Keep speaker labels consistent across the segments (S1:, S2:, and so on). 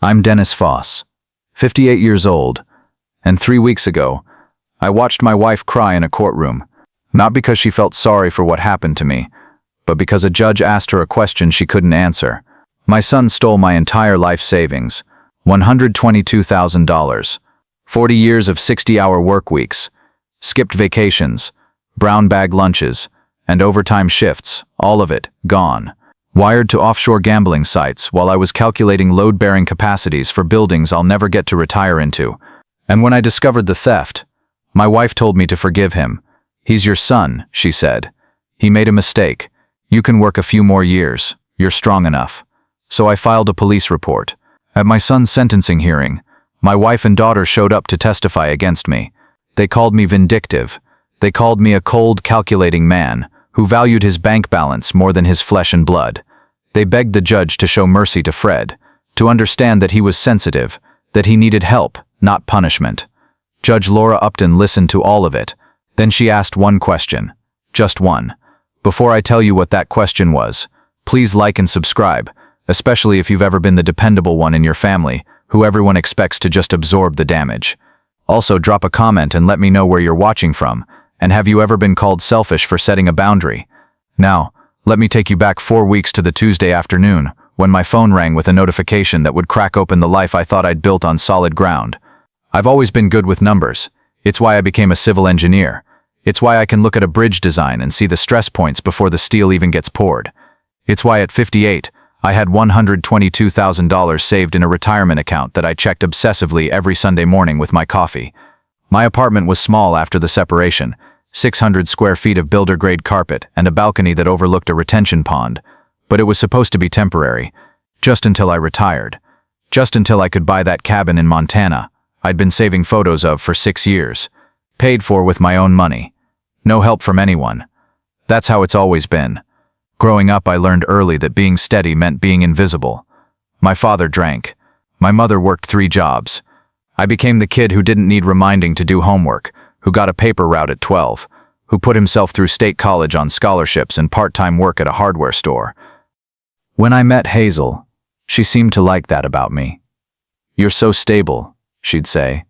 S1: I'm Dennis Foss, 58 years old, and 3 weeks ago, I watched my wife cry in a courtroom, not because she felt sorry for what happened to me, but because a judge asked her a question she couldn't answer. My son stole my entire life savings, $122,000, 40 years of 60-hour work weeks, skipped vacations, brown bag lunches, and overtime shifts, all of it gone. Wired to offshore gambling sites while I was calculating load-bearing capacities for buildings I'll never get to retire into. And when I discovered the theft, my wife told me to forgive him. "He's your son," she said. "He made a mistake. You can work a few more years. You're strong enough." So I filed a police report. At my son's sentencing hearing, my wife and daughter showed up to testify against me. They called me vindictive. They called me a cold, calculating man who valued his bank balance more than his flesh and blood. They begged the judge to show mercy to Fred, to understand that he was sensitive, that he needed help, not punishment. Judge Laura Upton listened to all of it. Then she asked one question. Just one. Before I tell you what that question was, please like and subscribe, especially if you've ever been the dependable one in your family, who everyone expects to just absorb the damage. Also, drop a comment and let me know where you're watching from, and have you ever been called selfish for setting a boundary? Now, let me take you back 4 weeks to the Tuesday afternoon, when my phone rang with a notification that would crack open the life I thought I'd built on solid ground. I've always been good with numbers. It's why I became a civil engineer. It's why I can look at a bridge design and see the stress points before the steel even gets poured. It's why at 58, I had $122,000 saved in a retirement account that I checked obsessively every Sunday morning with my coffee. My apartment was small after the separation, 600 square feet of builder-grade carpet and a balcony that overlooked a retention pond. But it was supposed to be temporary, just until I retired. Just until I could buy that cabin in Montana I'd been saving photos of for 6 years, paid for with my own money. No help from anyone. That's how it's always been. Growing up, I learned early that being steady meant being invisible. My father drank. My mother worked 3 jobs. I became the kid who didn't need reminding to do homework, who got a paper route at 12, who put himself through state college on scholarships and part-time work at a hardware store. When I met Hazel, she seemed to like that about me. "You're so stable," she'd say,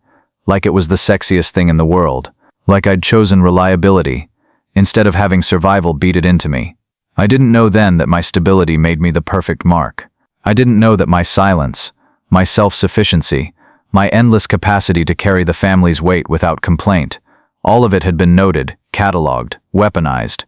S1: like it was the sexiest thing in the world, like I'd chosen reliability, instead of having survival beat it into me. I didn't know then that my stability made me the perfect mark. I didn't know that my silence, my self-sufficiency, my endless capacity to carry the family's weight without complaint, all of it had been noted, cataloged, weaponized.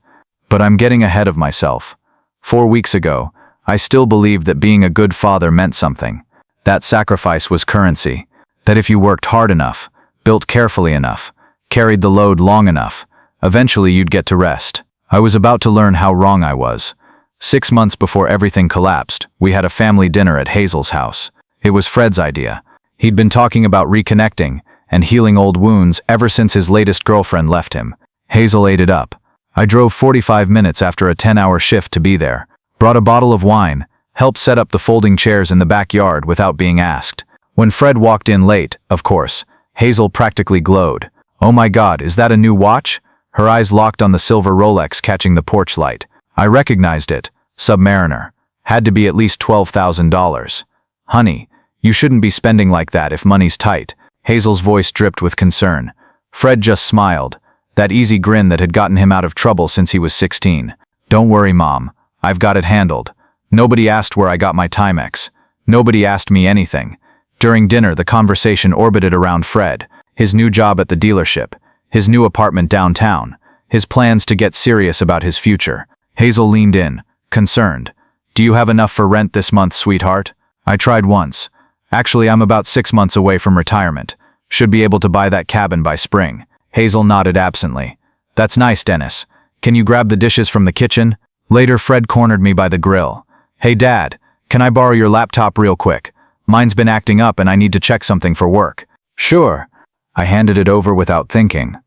S1: But I'm getting ahead of myself. 4 weeks ago, I still believed that being a good father meant something. That sacrifice was currency. That if you worked hard enough, built carefully enough, carried the load long enough, eventually you'd get to rest. I was about to learn how wrong I was. 6 months before everything collapsed, we had a family dinner at Hazel's house. It was Fred's idea. He'd been talking about reconnecting and healing old wounds ever since his latest girlfriend left him. Hazel ate it up. I drove 45 minutes after a 10-hour shift to be there, brought a bottle of wine, helped set up the folding chairs in the backyard without being asked. When Fred walked in late, of course, Hazel practically glowed. "Oh my God, is that a new watch?" Her eyes locked on the silver Rolex catching the porch light. I recognized it. Submariner. Had to be at least $12,000. "Honey, you shouldn't be spending like that if money's tight." Hazel's voice dripped with concern. Fred just smiled, that easy grin that had gotten him out of trouble since he was 16. "Don't worry, Mom. I've got it handled. Nobody asked where I got my Timex. Nobody asked me anything." During dinner, the conversation orbited around Fred, his new job at the dealership, his new apartment downtown, his plans to get serious about his future. Hazel leaned in, concerned. "Do you have enough for rent this month, sweetheart?" "I tried once. Actually, I'm about 6 months away from retirement. Should be able to buy that cabin by spring." Hazel nodded absently. "That's nice, Dennis. Can you grab the dishes from the kitchen?" Later, Fred cornered me by the grill. "Hey, Dad, can I borrow your laptop real quick? Mine's been acting up and I need to check something for work." "Sure." I handed it over without thinking.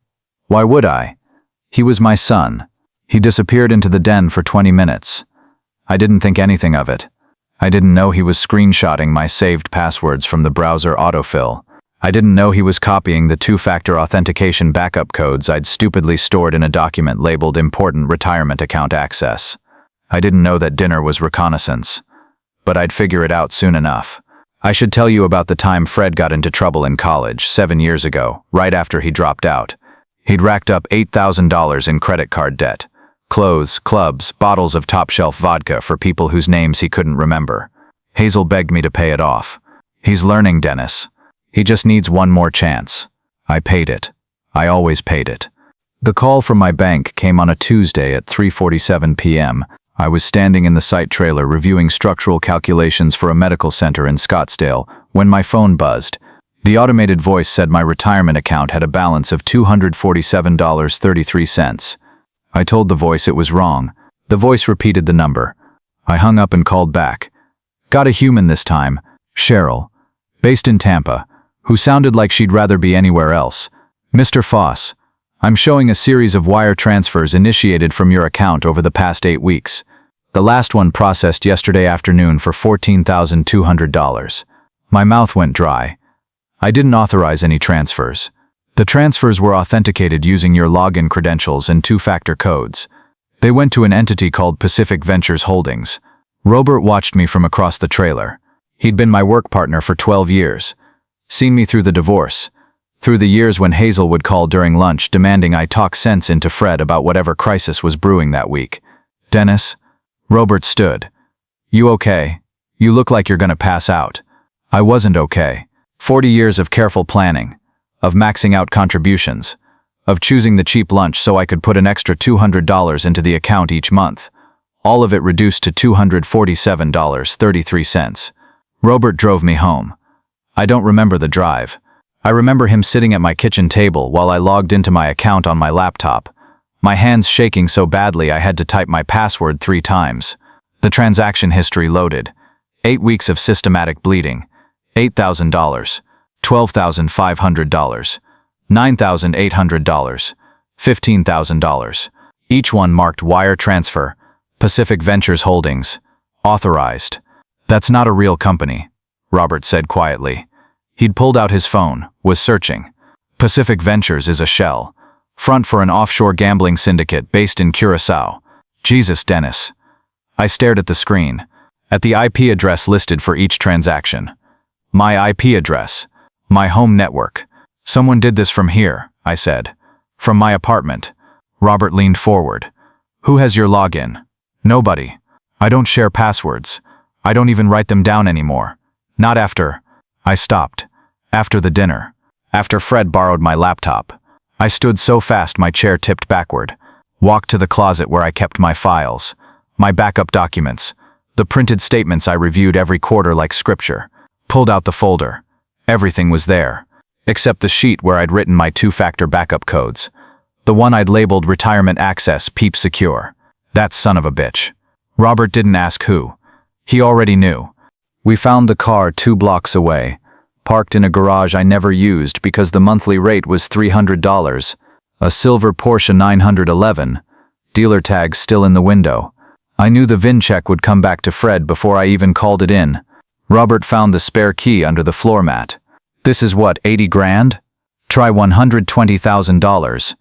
S1: Why would I? He was my son. He disappeared into the den for 20 minutes. I didn't think anything of it. I didn't know he was screenshotting my saved passwords from the browser autofill. I didn't know he was copying the 2-factor authentication backup codes I'd stupidly stored in a document labeled Important Retirement Account Access. I didn't know that dinner was reconnaissance. But I'd figure it out soon enough. I should tell you about the time Fred got into trouble in college 7 years ago, right after he dropped out. He'd racked up $8,000 in credit card debt. Clothes, clubs, bottles of top-shelf vodka for people whose names he couldn't remember. Hazel begged me to pay it off. He's learning, Dennis. He just needs one more chance. I paid it. I always paid it. The call from my bank came on a Tuesday at 3:47 p.m. I was standing in the site trailer reviewing structural calculations for a medical center in Scottsdale when my phone buzzed. The automated voice said my retirement account had a balance of $247.33. I told the voice it was wrong. The voice repeated the number. I hung up and called back. Got a human this time, Cheryl, based in Tampa, who sounded like she'd rather be anywhere else. Mr. Foss, I'm showing a series of wire transfers initiated from your account over the past 8 weeks. The last one processed yesterday afternoon for $14,200. My mouth went dry. I didn't authorize any transfers. The transfers were authenticated using your login credentials and two-factor codes. They went to an entity called Pacific Ventures Holdings. Robert watched me from across the trailer. He'd been my work partner for 12 years. Seen me through the divorce. Through the years when Hazel would call during lunch demanding I talk sense into Fred about whatever crisis was brewing that week. Dennis? Robert stood. You okay? You look like you're gonna pass out. I wasn't okay. 40 years of careful planning. Of maxing out contributions. Of choosing the cheap lunch so I could put an extra $200 into the account each month. All of it reduced to $247.33. Robert drove me home. I don't remember the drive. I remember him sitting at my kitchen table while I logged into my account on my laptop. My hands shaking so badly I had to type my password 3 times. The transaction history loaded. 8 weeks of systematic bleeding. $8,000. $12,500. $9,800. $15,000. Each one marked wire transfer. Pacific Ventures Holdings. Authorized. That's not a real company, Robert said quietly. He'd pulled out his phone, was searching. Pacific Ventures is a shell. Front for an offshore gambling syndicate based in Curacao. Jesus, Dennis. I stared at the screen. At the IP address listed for each transaction. My IP address. My home network. Someone did this from here, I said. From my apartment. Robert leaned forward. Who has your login? Nobody. I don't share passwords. I don't even write them down anymore. Not after. I stopped. After the dinner. After Fred borrowed my laptop. I stood so fast my chair tipped backward. Walked to the closet where I kept my files. My backup documents. The printed statements I reviewed every quarter like scripture. Pulled out the folder. Everything was there. Except the sheet where I'd written my two-factor backup codes. The one I'd labeled Retirement Access Peep Secure. That son of a bitch. Robert didn't ask who. He already knew. We found the car 2 blocks away, parked in a garage I never used because the monthly rate was $300. A silver Porsche 911, dealer tag still in the window. I knew the VIN check would come back to Fred before I even called it in. Robert found the spare key under the floor mat. This is what, 80 grand? Try $120,000.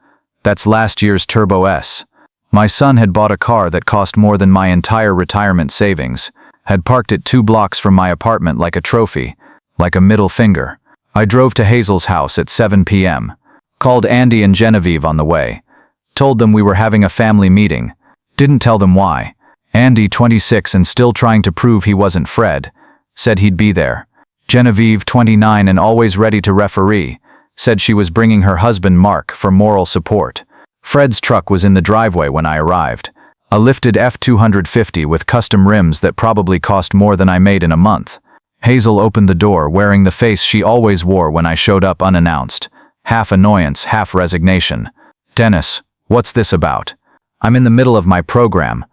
S1: That's last year's Turbo S. My son had bought a car that cost more than my entire retirement savings, had parked it 2 blocks from my apartment like a trophy, like a middle finger. I drove to Hazel's house at 7 p.m., called Andy and Genevieve on the way, told them we were having a family meeting, didn't tell them why. Andy, 26 and still trying to prove he wasn't Fred, said he'd be there. Genevieve, 29 and always ready to referee, said she was bringing her husband Mark for moral support. Fred's truck was in the driveway when I arrived. A lifted F-250 with custom rims that probably cost more than I made in a month. Hazel opened the door wearing the face she always wore when I showed up unannounced. Half annoyance, half resignation. Dennis, what's this about? I'm in the middle of my program.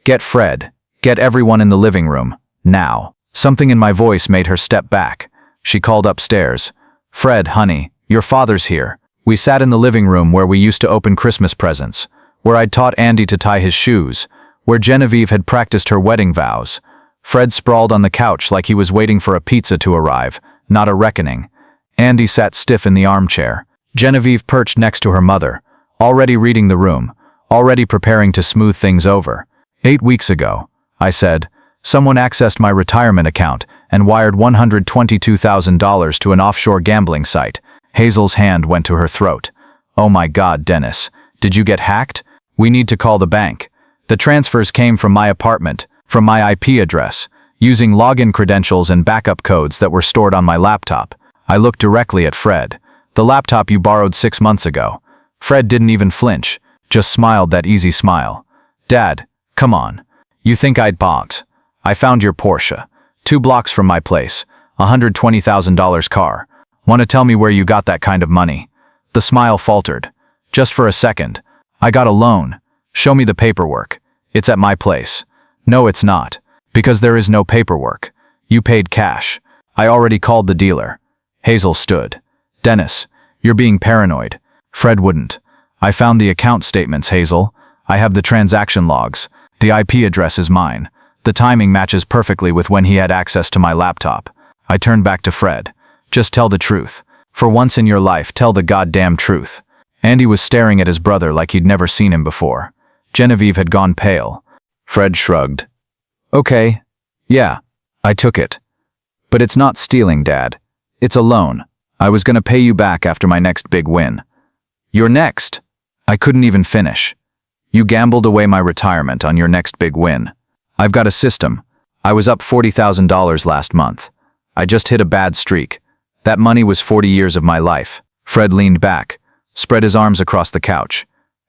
S1: Get Fred. Get everyone in the living room. Now. Something in my voice made her step back. She called upstairs. Fred, honey, your father's here. We sat in the living room where we used to open Christmas presents, where I'd taught Andy to tie his shoes, where Genevieve had practiced her wedding vows. Fred sprawled on the couch like he was waiting for a pizza to arrive, not a reckoning. Andy sat stiff in the armchair. Genevieve perched next to her mother, already reading the room, already preparing to smooth things over. 8 weeks ago, I said, someone accessed my retirement account and wired $122,000 to an offshore gambling site. Hazel's hand went to her throat. Oh my God, Dennis. Did you get hacked? We need to call the bank. The transfers came from my apartment, from my IP address, using login credentials and backup codes that were stored on my laptop. I looked directly at Fred. The laptop you borrowed 6 months ago. Fred didn't even flinch, just smiled that easy smile. Dad, come on. You think I'd bonked? I found your Porsche. 2 blocks from my place. $120,000 car. Want to tell me where you got that kind of money? The smile faltered. Just for a second. I got a loan. Show me the paperwork. It's at my place. No, it's not. Because there is no paperwork. You paid cash. I already called the dealer. Hazel stood. Dennis, you're being paranoid. Fred wouldn't. I found the account statements, Hazel. I have the transaction logs. The IP address is mine. The timing matches perfectly with when he had access to my laptop. I turned back to Fred. Just tell the truth. For once in your life, tell the goddamn truth. Andy was staring at his brother like he'd never seen him before. Genevieve had gone pale. Fred shrugged. Okay. Yeah. I took it. But it's not stealing, Dad. It's a loan. I was gonna pay you back after my next big win. Your next? I couldn't even finish. You gambled away my retirement on your next big win. I've got a system. I was up $40,000 last month. I just hit a bad streak. That money was 40 years of my life. Fred leaned back, spread his arms across the couch.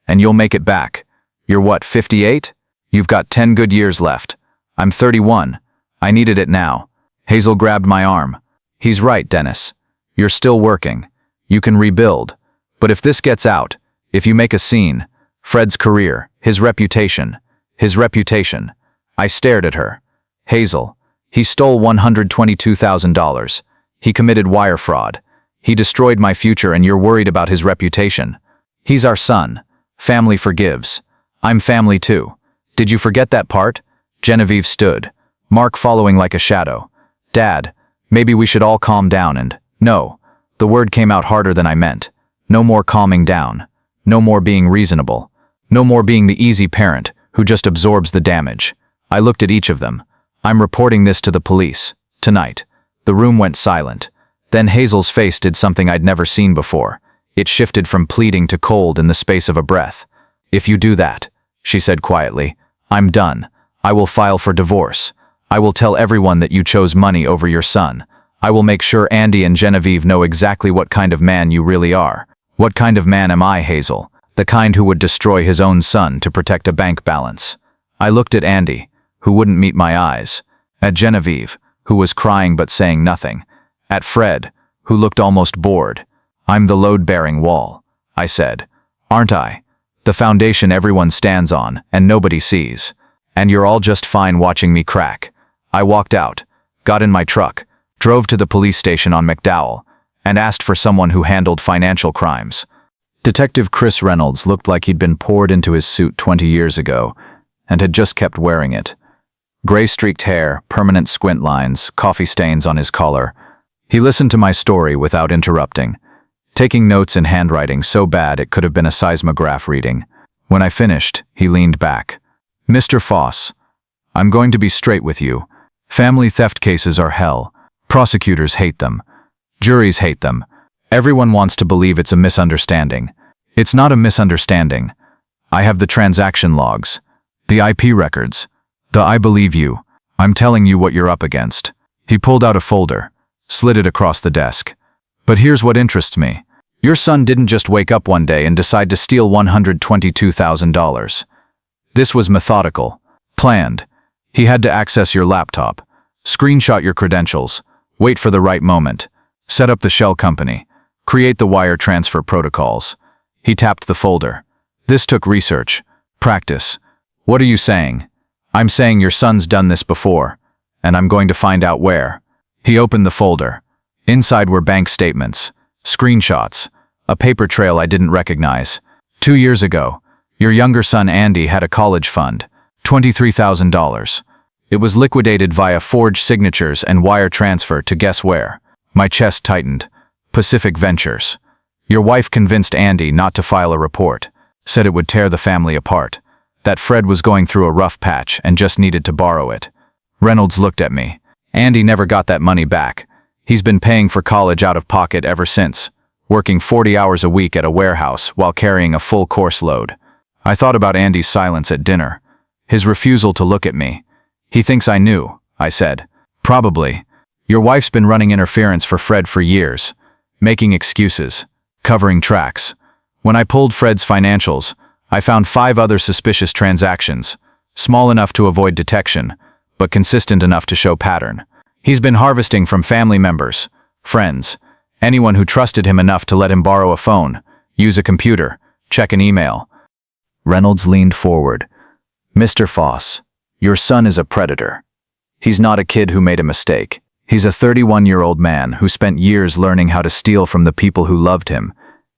S1: And you'll make it back. You're what, 58? You've got 10 good years left. I'm 31. I needed it now. Hazel grabbed my arm. He's right, Dennis. You're still working. You can rebuild. But if this gets out, if you make a scene, Fred's career, his reputation. I stared at her. Hazel, he stole $122,000. He committed wire fraud. He destroyed my future and you're worried about his reputation. He's our son. Family forgives. I'm family too. Did you forget that part? Genevieve stood, Mark following like a shadow. Dad, maybe we should all calm down and… No. The word came out harder than I meant. No more calming down. No more being reasonable. No more being the easy parent who just absorbs the damage. I looked at each of them. I'm reporting this to the police. Tonight. The room went silent. Then Hazel's face did something I'd never seen before. It shifted from pleading to cold in the space of a breath. If you do that, she said quietly, I'm done. I will file for divorce. I will tell everyone that you chose money over your son. I will make sure Andy and Genevieve know exactly what kind of man you really are. What kind of man am I, Hazel? The kind who would destroy his own son to protect a bank balance. I looked at Andy, who wouldn't meet my eyes. At Genevieve, who was crying but saying nothing. At Fred, who looked almost bored. I'm the load-bearing wall, I said. Aren't I? The foundation everyone stands on and nobody sees. And you're all just fine watching me crack. I walked out, got in my truck, drove to the police station on McDowell, and asked for someone who handled financial crimes. Detective Chris Reynolds looked like he'd been poured into his suit 20 years ago and had just kept wearing it. Gray-streaked hair, permanent squint lines, coffee stains on his collar. He listened to my story without interrupting, taking notes in handwriting so bad it could have been a seismograph reading. When I finished, he leaned back. Mr. Foss, I'm going to be straight with you. Family theft cases are hell. Prosecutors hate them. Juries hate them. Everyone wants to believe it's a misunderstanding. It's not a misunderstanding. I have the transaction logs, the IP records, the I believe you. I'm telling you what you're up against. He pulled out a folder, slid it across the desk. But here's what interests me. Your son didn't just wake up one day and decide to steal $122,000. This was methodical, planned. He had to access your laptop, screenshot your credentials, wait for the right moment, set up the shell company, create the wire transfer protocols. He tapped the folder. This took research, practice. What are you saying? I'm saying your son's done this before, and I'm going to find out where. He opened the folder. Inside were bank statements, screenshots, a paper trail I didn't recognize. 2 years ago, your younger son Andy had a college fund, $23,000. It was liquidated via forged signatures and wire transfer to guess where. My chest tightened. Pacific Ventures. Your wife convinced Andy not to file a report, said it would tear the family apart, that Fred was going through a rough patch and just needed to borrow it. Reynolds looked at me. Andy never got that money back. He's been paying for college out of pocket ever since, working 40 hours a week at a warehouse while carrying a full course load. I thought about Andy's silence at dinner, his refusal to look at me. He thinks I knew, I said. Probably. Your wife's been running interference for Fred for years, making excuses, covering tracks. When I pulled Fred's financials, I found 5 other suspicious transactions, small enough to avoid detection, but consistent enough to show pattern. He's been harvesting from family members, friends, anyone who trusted him enough to let him borrow a phone, use a computer, check an email. Reynolds leaned forward. Mr. Foss, your son is a predator. He's not a kid who made a mistake. He's a 31-year-old man who spent years learning how to steal from the people who loved him,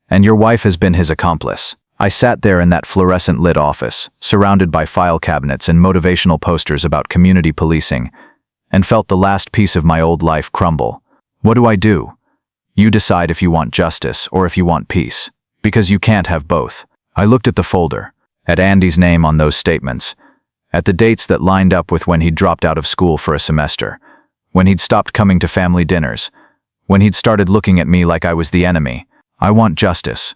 S1: and your wife has been his accomplice. I sat there in that fluorescent-lit office, surrounded by file cabinets and motivational posters about community policing, and felt the last piece of my old life crumble. What do I do? You decide if you want justice or if you want peace, because you can't have both. I looked at the folder, at Andy's name on those statements, at the dates that lined up with when he'd dropped out of school for a semester, when he'd stopped coming to family dinners, when he'd started looking at me like I was the enemy. I want justice.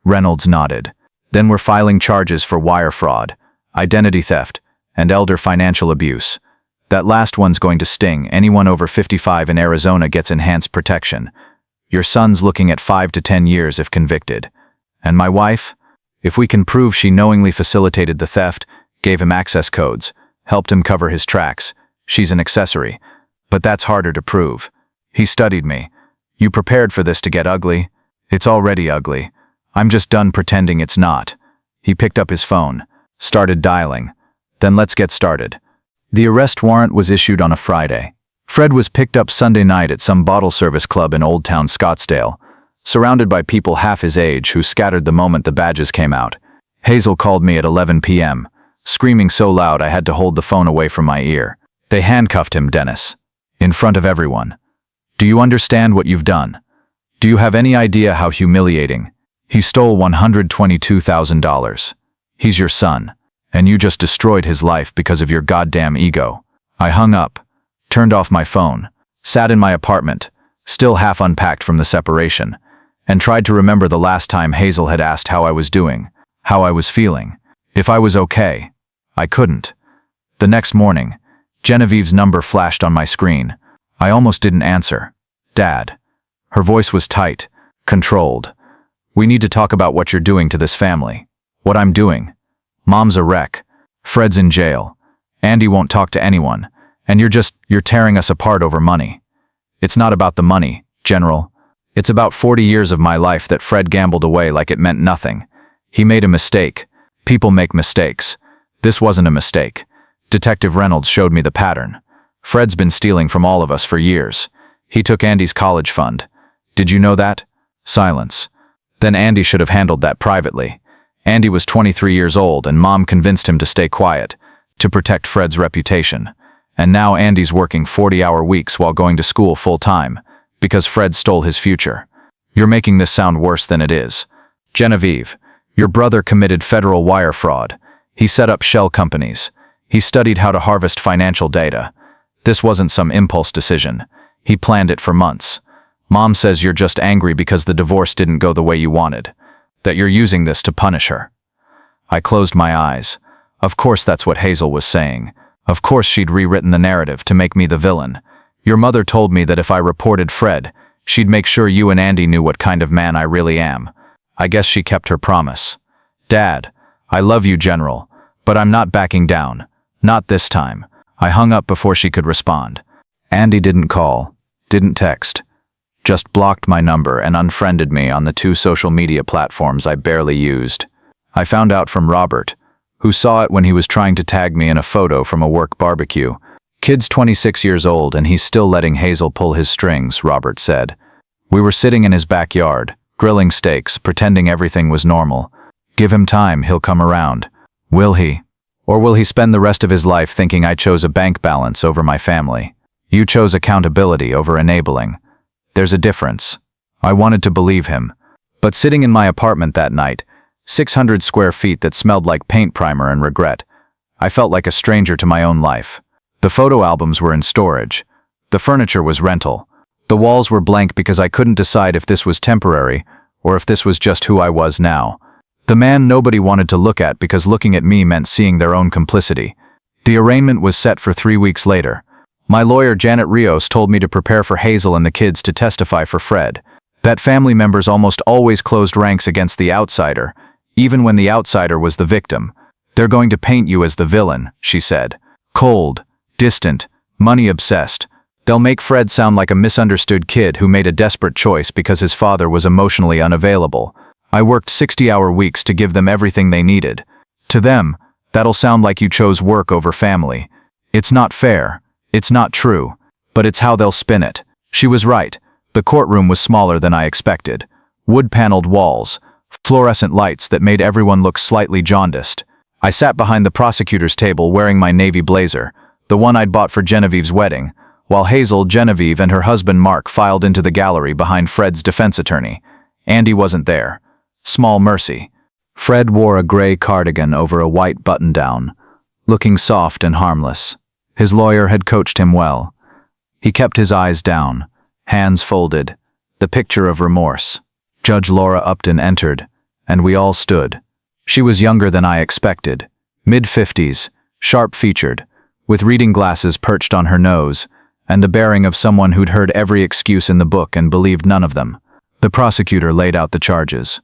S1: Reynolds nodded. Then we're filing charges for wire fraud, identity theft, and elder financial abuse. That last one's going to sting. Anyone over 55 in Arizona gets enhanced protection. Your son's looking at 5 to 10 years if convicted. And my wife? If we can prove she knowingly facilitated the theft, gave him access codes, helped him cover his tracks, she's an accessory. But that's harder to prove. He studied me. You prepared for this to get ugly? It's already ugly. I'm just done pretending it's not. He picked up his phone, started dialing. Then let's get started. The arrest warrant was issued on a Friday. Fred was picked up Sunday night at some bottle service club in Old Town Scottsdale, surrounded by people half his age who scattered the moment the badges came out. Hazel called me at 11 p.m., screaming so loud I had to hold the phone away from my ear. They handcuffed him, Dennis. In front of everyone. Do you understand what you've done? Do you have any idea how humiliating? He stole $122,000. He's your son, and you just destroyed his life because of your goddamn ego. I hung up, turned off my phone, sat in my apartment, still half unpacked from the separation, and tried to remember the last time Hazel had asked how I was doing, how I was feeling, if I was okay. I couldn't. The next morning, Genevieve's number flashed on my screen. I almost didn't answer. Dad. Her voice was tight, controlled. We need to talk about what you're doing to this family. What I'm doing. Mom's a wreck. Fred's in jail. Andy won't talk to anyone. And you're tearing us apart over money. It's not about the money, General. It's about 40 years of my life that Fred gambled away like it meant nothing. He made a mistake. People make mistakes. This wasn't a mistake. Detective Reynolds showed me the pattern. Fred's been stealing from all of us for years. He took Andy's college fund. Did you know that? Silence. Then Andy should have handled that privately. Andy was 23 years old and Mom convinced him to stay quiet, to protect Fred's reputation. And now Andy's working 40-hour weeks while going to school full-time, because Fred stole his future. You're making this sound worse than it is. Genevieve, your brother committed federal wire fraud. He set up shell companies. He studied how to harvest financial data. This wasn't some impulse decision. He planned it for months. Mom says you're just angry because the divorce didn't go the way you wanted, that you're using this to punish her. I closed my eyes. Of course that's what Hazel was saying. Of course she'd rewritten the narrative to make me the villain. Your mother told me that if I reported Fred, she'd make sure you and Andy knew what kind of man I really am. I guess she kept her promise. Dad, I love you, General, but I'm not backing down. Not this time. I hung up before she could respond. Andy didn't call, didn't text, just blocked my number and unfriended me on the 2 social media platforms I barely used. I found out from Robert, who saw it when he was trying to tag me in a photo from a work barbecue. Kid's 26 years old and he's still letting Hazel pull his strings, Robert said. We were sitting in his backyard, grilling steaks, pretending everything was normal. Give him time, he'll come around. Will he? Or will he spend the rest of his life thinking I chose a bank balance over my family? You chose accountability over enabling. There's a difference. I wanted to believe him. But sitting in my apartment that night, 600 square feet that smelled like paint primer and regret, I felt like a stranger to my own life. The photo albums were in storage. The furniture was rental. The walls were blank because I couldn't decide if this was temporary or if this was just who I was now. The man nobody wanted to look at because looking at me meant seeing their own complicity. The arraignment was set for 3 weeks later. My lawyer Janet Rios told me to prepare for Hazel and the kids to testify for Fred. That family members almost always closed ranks against the outsider, even when the outsider was the victim. They're going to paint you as the villain, she said. Cold, distant, money-obsessed. They'll make Fred sound like a misunderstood kid who made a desperate choice because his father was emotionally unavailable. I worked 60-hour weeks to give them everything they needed. To them, that'll sound like you chose work over family. It's not fair. It's not true. But it's how they'll spin it. She was right. The courtroom was smaller than I expected. Wood-paneled walls, fluorescent lights that made everyone look slightly jaundiced. I sat behind the prosecutor's table wearing my navy blazer, the one I'd bought for Genevieve's wedding, while Hazel, Genevieve, and her husband Mark filed into the gallery behind Fred's defense attorney. Andy wasn't there. Small mercy. Fred wore a gray cardigan over a white button-down, looking soft and harmless. His lawyer had coached him well. He kept his eyes down, hands folded, the picture of remorse. Judge Laura Upton entered, and we all stood. She was younger than I expected, mid-50s, sharp-featured, with reading glasses perched on her nose, and the bearing of someone who'd heard every excuse in the book and believed none of them. The prosecutor laid out the charges.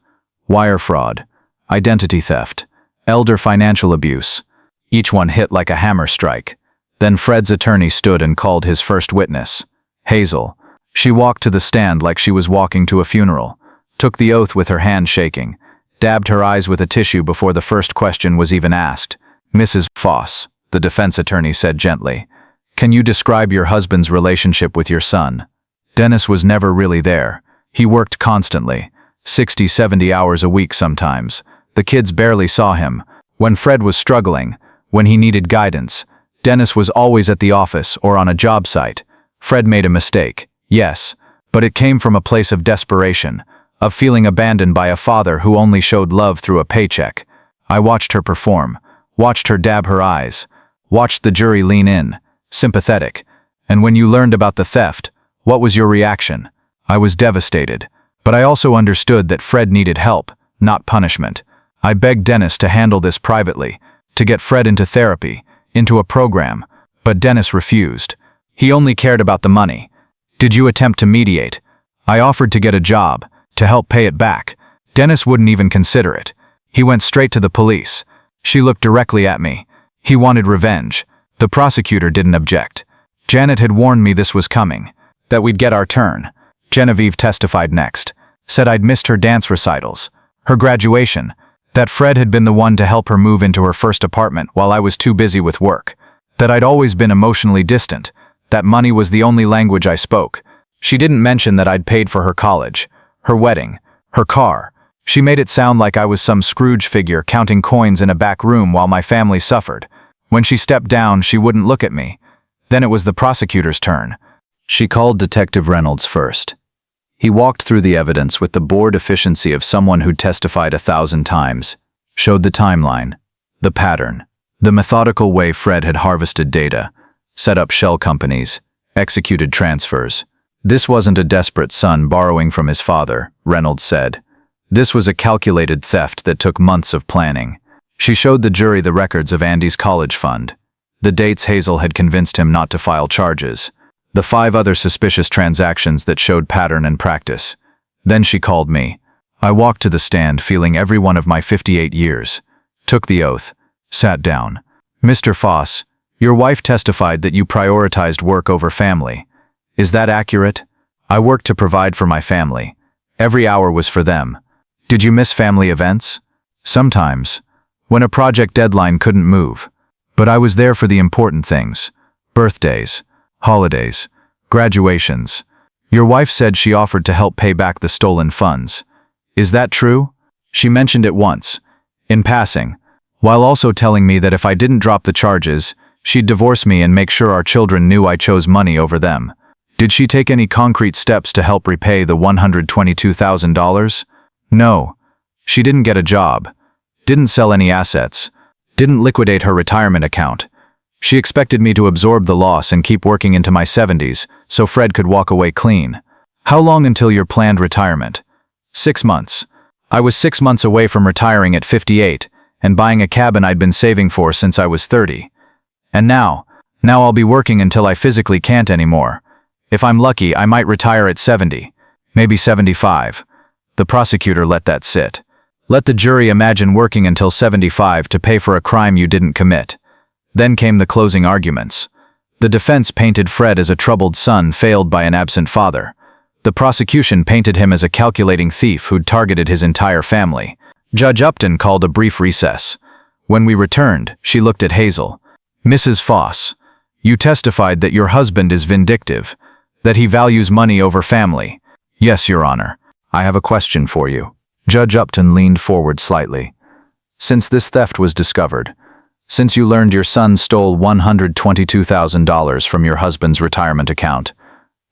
S1: Wire fraud, identity theft, elder financial abuse. Each one hit like a hammer strike. Then Fred's attorney stood and called his first witness, Hazel. She walked to the stand like she was walking to a funeral, took the oath with her hand shaking, dabbed her eyes with a tissue before the first question was even asked. Mrs. Foss, the defense attorney said gently, can you describe your husband's relationship with your son? Dennis was never really there. He worked constantly, 60, 70 hours a week sometimes. The kids barely saw him. When Fred was struggling, when he needed guidance, Dennis was always at the office or on a job site. Fred made a mistake, yes, but it came from a place of desperation, of feeling abandoned by a father who only showed love through a paycheck. I watched her perform, watched her dab her eyes, watched the jury lean in, sympathetic. And when you learned about the theft, what was your reaction? I was devastated, but I also understood that Fred needed help, not punishment. I begged Dennis to handle this privately, to get Fred into therapy, into a program, but Dennis refused. He only cared about the money. Did you attempt to mediate? I offered to get a job, to help pay it back. Dennis wouldn't even consider it. He went straight to the police. She looked directly at me. He wanted revenge. The prosecutor didn't object. Janet had warned me this was coming, that we'd get our turn. Genevieve testified next, said I'd missed her dance recitals, her graduation, that Fred had been the one to help her move into her first apartment while I was too busy with work, that I'd always been emotionally distant, that money was the only language I spoke. She didn't mention that I'd paid for her college, her wedding, her car. She made it sound like I was some Scrooge figure counting coins in a back room while my family suffered. When she stepped down, she wouldn't look at me. Then it was the prosecutor's turn. She called Detective Reynolds first. He walked through the evidence with the bored efficiency of someone who'd testified 1,000 times, showed the timeline, the pattern, the methodical way Fred had harvested data, set up shell companies, executed transfers. This wasn't a desperate son borrowing from his father, Reynolds said. This was a calculated theft that took months of planning. She showed the jury the records of Andy's college fund, the dates Hazel had convinced him not to file charges, the 5 other suspicious transactions that showed pattern and practice. Then she called me. I walked to the stand feeling every one of my 58 years, took the oath, sat down. Mr. Foss, your wife testified that you prioritized work over family. Is that accurate? I worked to provide for my family. Every hour was for them. Did you miss family events? Sometimes, when a project deadline couldn't move. But I was there for the important things. Birthdays, holidays, graduations. Your wife said she offered to help pay back the stolen funds. Is that true? She mentioned it once, in passing, while also telling me that if I didn't drop the charges, she'd divorce me and make sure our children knew I chose money over them. Did she take any concrete steps to help repay the $122,000? No. She didn't get a job, didn't sell any assets, didn't liquidate her retirement account. She expected me to absorb the loss and keep working into my 70s, so Fred could walk away clean. How long until your planned retirement? 6 months. I was 6 months away from retiring at 58 and buying a cabin I'd been saving for since I was 30. And now I'll be working until I physically can't anymore. If I'm lucky, I might retire at 70, maybe 75. The prosecutor let that sit. Let the jury imagine working until 75 to pay for a crime you didn't commit. Then came the closing arguments. The defense painted Fred as a troubled son failed by an absent father. The prosecution painted him as a calculating thief who'd targeted his entire family. Judge Upton called a brief recess. When we returned, she looked at Hazel. Mrs. Foss, you testified that your husband is vindictive, that he values money over family. Yes, Your Honor. I have a question for you. Judge Upton leaned forward slightly. Since this theft was discovered, since you learned your son stole $122,000 from your husband's retirement account,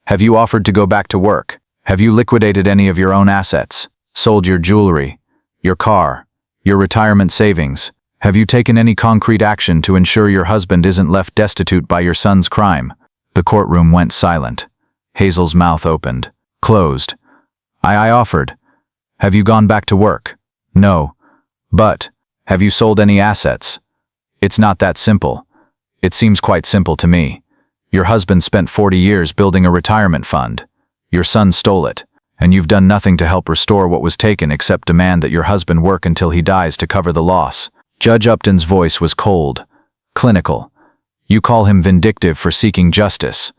S1: have you offered to go back to work? Have you liquidated any of your own assets? Sold your jewelry, your car, your retirement savings? Have you taken any concrete action to ensure your husband isn't left destitute by your son's crime? The courtroom went silent. Hazel's mouth opened, closed. I offered. Have you gone back to work? No. But, have you sold any assets? It's not that simple. It seems quite simple to me. Your husband spent 40 years building a retirement fund. Your son stole it, and you've done nothing to help restore what was taken except demand that your husband work until he dies to cover the loss. Judge Upton's voice was cold, clinical. You call him vindictive for seeking justice.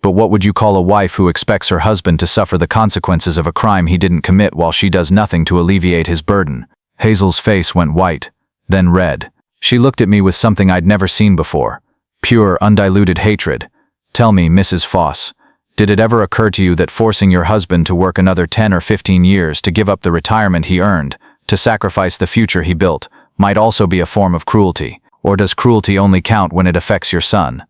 S1: But what would you call a wife who expects her husband to suffer the consequences of a crime he didn't commit while she does nothing to alleviate his burden? Hazel's face went white, then red. She looked at me with something I'd never seen before. Pure, undiluted hatred. Tell me, Mrs. Foss, did it ever occur to you that forcing your husband to work another 10 or 15 years to give up the retirement he earned, to sacrifice the future he built, might also be a form of cruelty? Or does cruelty only count when it affects your son?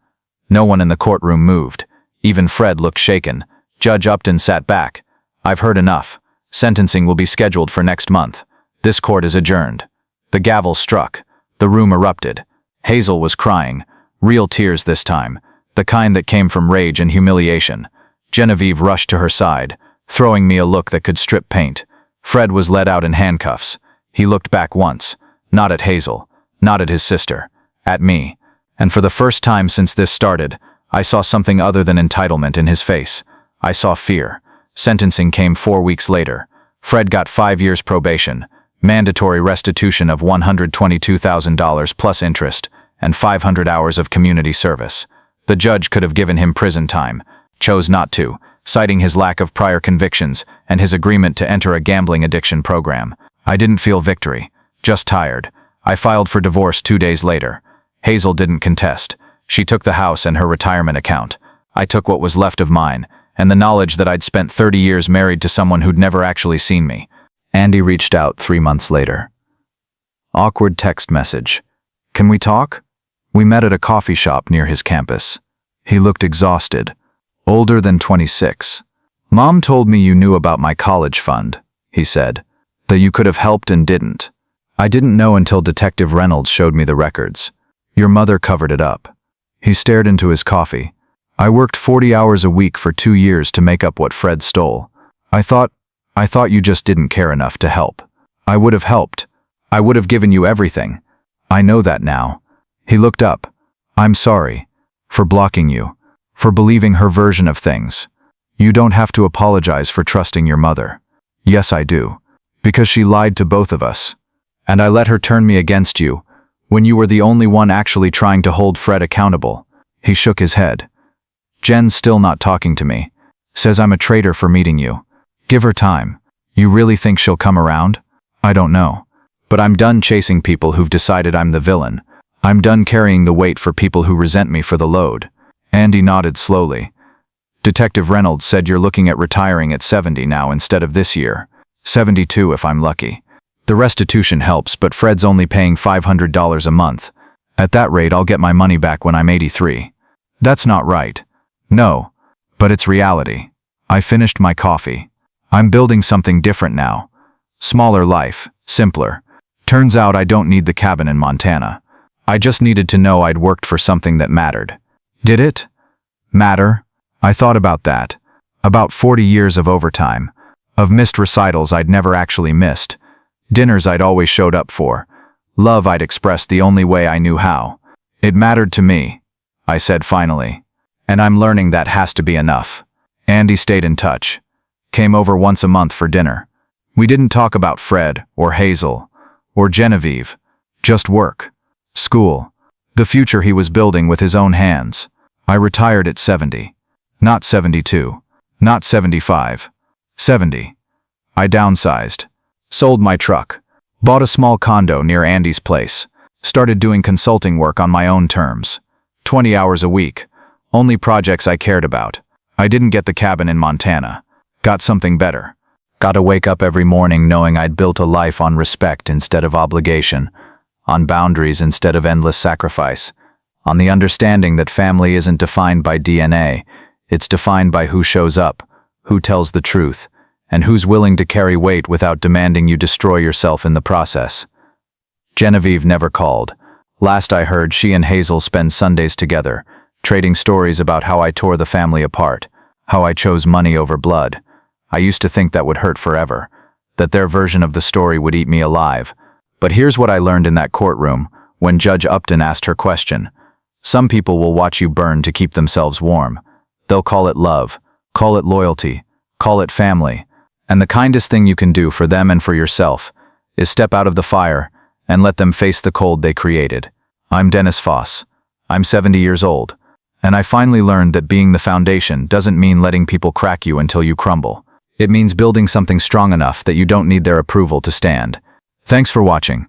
S1: No one in the courtroom moved. Even Fred looked shaken. Judge Upton sat back. I've heard enough. Sentencing will be scheduled for next month. This court is adjourned. The gavel struck. The room erupted. Hazel was crying. Real tears this time. The kind that came from rage and humiliation. Genevieve rushed to her side, throwing me a look that could strip paint. Fred was led out in handcuffs. He looked back once. Not at Hazel. Not at his sister. At me. And for the first time since this started, I saw something other than entitlement in his face. I saw fear. Sentencing came 4 weeks later. Fred got 5 years probation, mandatory restitution of $122,000 plus interest, and 500 hours of community service. The judge could have given him prison time, chose not to, citing his lack of prior convictions and his agreement to enter a gambling addiction program. I didn't feel victory, just tired. I filed for divorce 2 days later. Hazel didn't contest. She took the house and her retirement account. I took what was left of mine, and the knowledge that I'd spent 30 years married to someone who'd never actually seen me. Andy reached out 3 months later. Awkward text message. Can we talk? We met at a coffee shop near his campus. He looked exhausted. Older than 26. Mom told me you knew about my college fund, he said. That you could have helped and didn't. I didn't know until Detective Reynolds showed me the records. Your mother covered it up. He stared into his coffee. I worked 40 hours a week for 2 years to make up what Fred stole. I thought you just didn't care enough to help. I would have helped. I would have given you everything. I know that now. He looked up. I'm sorry. For blocking you. For believing her version of things. You don't have to apologize for trusting your mother. Yes, I do. Because she lied to both of us. And I let her turn me against you, when you were the only one actually trying to hold Fred accountable. He shook his head. Jen's still not talking to me. Says I'm a traitor for meeting you. Give her time. You really think she'll come around? I don't know. But I'm done chasing people who've decided I'm the villain. I'm done carrying the weight for people who resent me for the load. Andy nodded slowly. Detective Reynolds said you're looking at retiring at 70 now instead of this year. 72 if I'm lucky. The restitution helps, but Fred's only paying $500 a month. At that rate, I'll get my money back when I'm 83. That's not right. No. But it's reality. I finished my coffee. I'm building something different now. Smaller life, simpler. Turns out I don't need the cabin in Montana. I just needed to know I'd worked for something that mattered. Did it matter? I thought about that. About 40 years of overtime. Of missed recitals I'd never actually missed. Dinners I'd always showed up for. Love I'd expressed the only way I knew how. It mattered to me, I said finally. And I'm learning that has to be enough. Andy stayed in touch. Came over once a month for dinner. We didn't talk about Fred, or Hazel, or Genevieve. Just work. School. The future he was building with his own hands. I retired at 70. Not 72. Not 75. 70. I downsized. Sold my truck. Bought a small condo near Andy's place. Started doing consulting work on my own terms. 20 hours a week. Only projects I cared about. I didn't get the cabin in Montana. Got something better. Got to wake up every morning knowing I'd built a life on respect instead of obligation. On boundaries instead of endless sacrifice. On the understanding that family isn't defined by DNA. It's defined by who shows up, who tells the truth, and who's willing to carry weight without demanding you destroy yourself in the process. Genevieve never called. Last I heard, she and Hazel spend Sundays together, trading stories about how I tore the family apart, how I chose money over blood. I used to think that would hurt forever, that their version of the story would eat me alive. But here's what I learned in that courtroom when Judge Upton asked her question. Some people will watch you burn to keep themselves warm. They'll call it love, call it loyalty, call it family. And the kindest thing you can do for them and for yourself is step out of the fire and let them face the cold they created. I'm Dennis Foss. I'm 70 years old. And I finally learned that being the foundation doesn't mean letting people crack you until you crumble. It means building something strong enough that you don't need their approval to stand. Thanks for watching.